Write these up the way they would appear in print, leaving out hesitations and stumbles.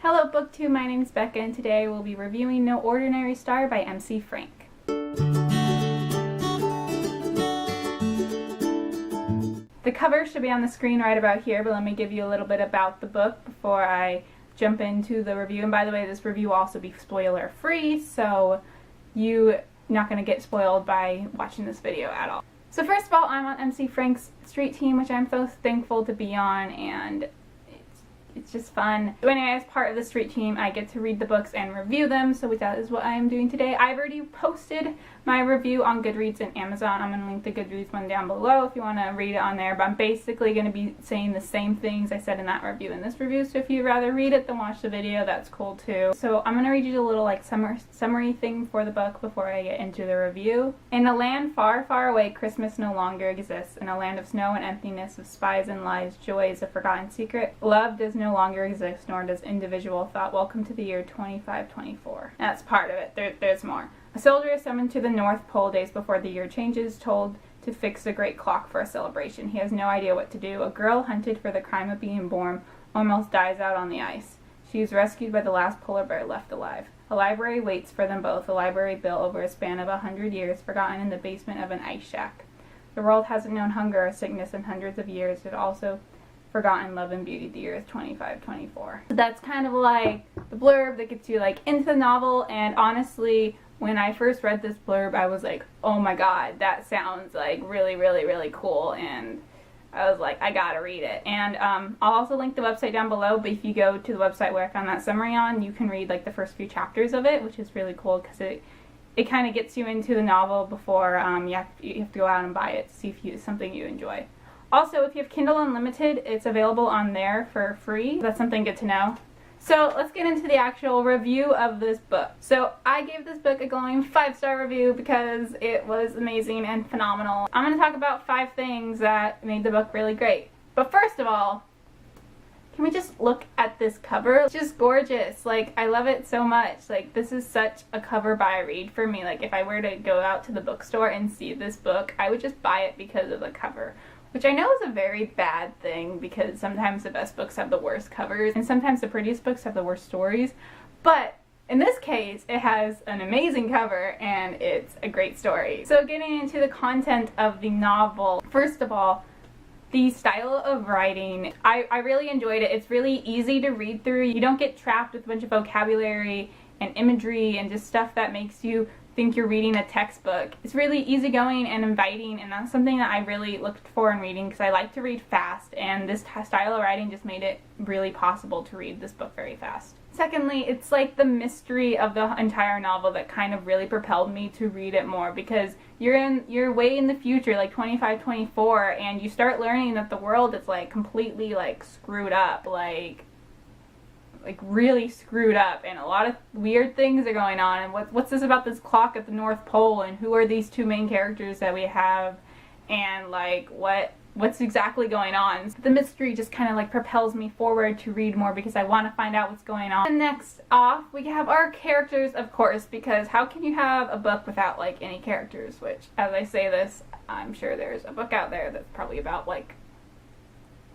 Hello BookTube, my name is Becca and today we'll be reviewing No Ordinary Star by MC Frank. The cover should be on the screen right about here, but let me give you a little bit about the book before I jump into the review. And by the way, this review will also be spoiler free, so you're not going to get spoiled by watching this video at all. So first of all, I'm on MC Frank's street team, which I'm so thankful to be on, and it's just fun. So anyway, as part of the street team, I get to read the books and review them, so that is what I am doing today. I've already posted my review on Goodreads and Amazon. I'm going to link the Goodreads one down below if you want to read it on there, but I'm basically going to be saying the same things I said in that review in this review, so if you'd rather read it than watch the video, that's cool too. So I'm going to read you a little summary thing for the book before I get into the review. In a land far, far away, Christmas no longer exists. In a land of snow and emptiness, of spies and lies, joy is a forgotten secret. Love does no longer exist, nor does individual thought. Welcome to the year 2524. That's part of it. There's more. A soldier is summoned to the North Pole days before the year changes, told to fix the great clock for a celebration. He has no idea what to do. A girl hunted for the crime of being born almost dies out on the ice. She is rescued by the last polar bear left alive. A library waits for them both, a library built over a span of 100 years, forgotten in the basement of an ice shack. The world hasn't known hunger or sickness in hundreds of years. It also forgotten love and beauty. The year is 2524. So that's kind of like the blurb that gets you like into the novel, and honestly, when I first read this blurb, I was like, oh my god, that sounds like really, really, really cool, and I was like, I gotta read it. And I'll also link the website down below, but if you go to the website where I found that summary on, you can read like the first few chapters of it, which is really cool because it kind of gets you into the novel before you have to go out and buy it to see if it's something you enjoy. Also, if you have Kindle Unlimited, it's available on there for free. That's something good to know. So let's get into the actual review of this book. So I gave this book a glowing 5-star review because it was amazing and phenomenal. I'm going to talk about 5 things that made the book really great. But first of all, can we just look at this cover? It's just gorgeous. Like, I love it so much. Like, this is such a cover buy read for me. Like, if I were to go out to the bookstore and see this book, I would just buy it because of the cover. Which I know is a very bad thing because sometimes the best books have the worst covers and sometimes the prettiest books have the worst stories. But in this case, it has an amazing cover and it's a great story. So getting into the content of the novel, first of all, the style of writing, I really enjoyed it. It's really easy to read through. You don't get trapped with a bunch of vocabulary and imagery and just stuff that makes you think you're reading a textbook. It's really easygoing and inviting, and that's something that I really looked for in reading because I like to read fast, and this style of writing just made it really possible to read this book very fast. Secondly, it's like the mystery of the entire novel that kind of really propelled me to read it more because you're way in the future, like 2524, and you start learning that the world is like completely like screwed up, like really screwed up, and a lot of weird things are going on, and what's this about this clock at the North Pole, and who are these 2 main characters that we have, and like what's exactly going on. So the mystery just kind of like propels me forward to read more because I want to find out what's going on. And next off, we have our characters, of course, because how can you have a book without like any characters, which as I say this, I'm sure there's a book out there that's probably about like,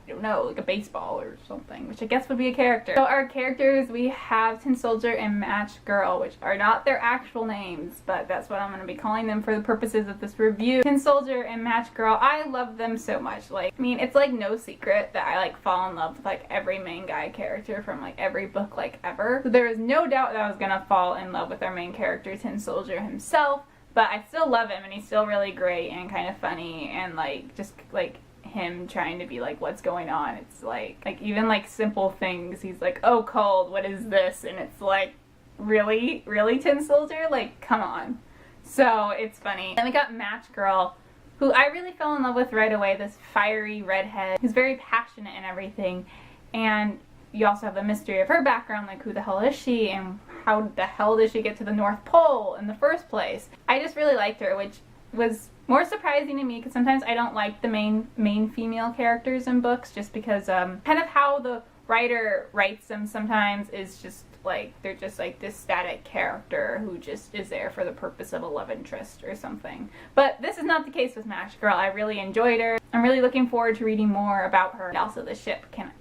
I don't know, like a baseball or something, which I guess would be a character. So our characters, we have Tin Soldier and Match Girl, which are not their actual names, but that's what I'm going to be calling them for the purposes of this review. Tin Soldier and Match Girl, I love them so much. Like, I mean, it's like no secret that I like fall in love with like every main guy character from like every book like ever. So there is no doubt that I was going to fall in love with our main character, Tin Soldier himself, but I still love him and he's still really great and kind of funny, and like just like him trying to be like, what's going on? It's like even like simple things, he's like, oh, cold, what is this? And it's like, really Tin Soldier, like, come on. So it's funny. Then we got Match Girl, who I really fell in love with right away, this fiery redhead who's very passionate and everything, and you also have the mystery of her background, like who the hell is she and how the hell did she get to the North Pole in the first place. I just really liked her, which was more surprising to me because sometimes I don't like the main female characters in books just because kind of how the writer writes them sometimes is just like they're just like this static character who just is there for the purpose of a love interest or something. But this is not the case with Match Girl. I really enjoyed her. I'm really looking forward to reading more about her and also the ship. Can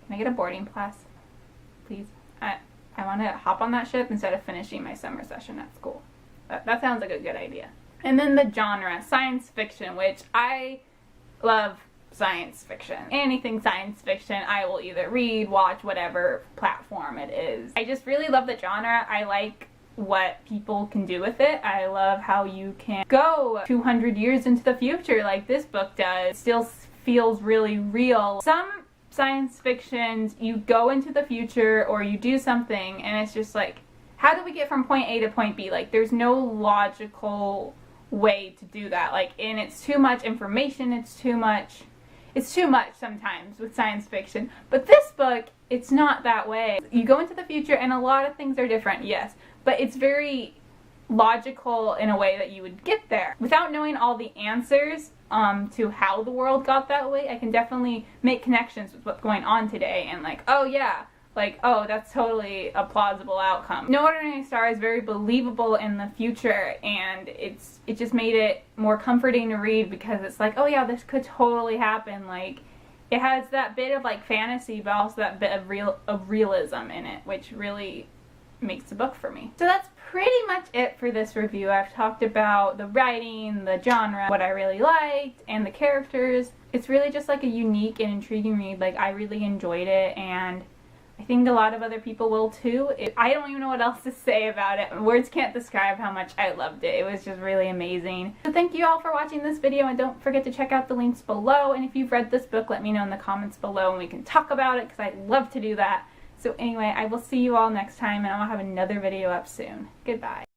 Can I get a boarding pass? Please. I want to hop on that ship instead of finishing my summer session at school. That sounds like a good idea. And then the genre, science fiction, which I love science fiction. Anything science fiction, I will either read, watch, whatever platform it is. I just really love the genre. I like what people can do with it. I love how you can go 200 years into the future like this book does. It still feels really real. Some science fictions, you go into the future or you do something and it's just like, how do we get from point A to point B? Like, there's no logical way to do that. Like, and it's too much information, it's too much sometimes with science fiction. But this book, it's not that way. You go into the future and a lot of things are different, yes, but it's very logical in a way that you would get there. Without knowing all the answers to how the world got that way, I can definitely make connections with what's going on today and like, oh yeah, like, oh, that's totally a plausible outcome. No Ordinary Star is very believable in the future, and it just made it more comforting to read because it's like, oh yeah, this could totally happen. Like, it has that bit of like fantasy, but also that bit of realism in it, which really makes the book for me. So that's pretty much it for this review. I've talked about the writing, the genre, what I really liked, and the characters. It's really just like a unique and intriguing read. Like, I really enjoyed it, and I think a lot of other people will too. I don't even know what else to say about it. Words can't describe how much I loved it. It was just really amazing. So thank you all for watching this video, and don't forget to check out the links below. And if you've read this book, let me know in the comments below and we can talk about it because I love to do that. So anyway, I will see you all next time, and I'll have another video up soon. Goodbye.